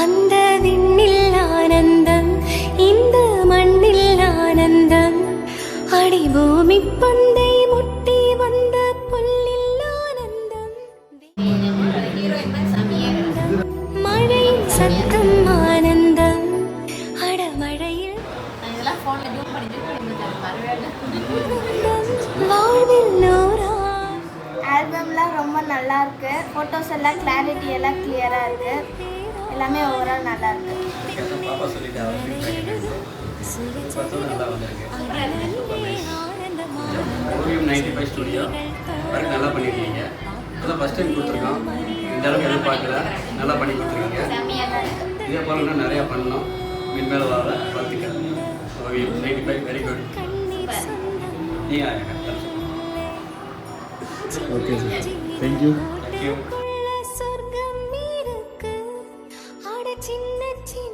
அந்த விண்ணில் ஆனந்தம், இந்த மண்ணில் ஆனந்தம், அடி பூமி பந்தை முட்டி வந்த புல்லில் ஆனந்தம், மழையின் சத்தம் ஆனந்தம், அடமழையில் வாழ்வில் நூறா. ஆல்பம்லாம் ரொம்ப நல்லா இருக்கு. ஃபோட்டோஸ் எல்லாம் கிளாரிட்டி எல்லாம் கிளியராக இருக்கு. எல்லாமே ஓவரால் நல்லா இருக்கு. ஓவியம் 95 ஸ்டுடியோ ஒர்க் நல்லா பண்ணியிருக்கீங்க. இப்போதான் ஃபஸ்ட் டைம் கொடுத்துருக்கோம். இந்த அளவுக்கு எதிர்பார்க்கல, நல்லா பண்ணி கொடுத்துருக்கீங்க. இதே போல இன்னும் நிறையா பண்ணணும். மின்மேல வர வாழ்த்துக்கள். ஓவியம் 95 வெரி குட். நீங்கள் ஓகே சார், தேங்க்யூ. சொர்க்கம் இருக்கு, அட சின்ன சின்ன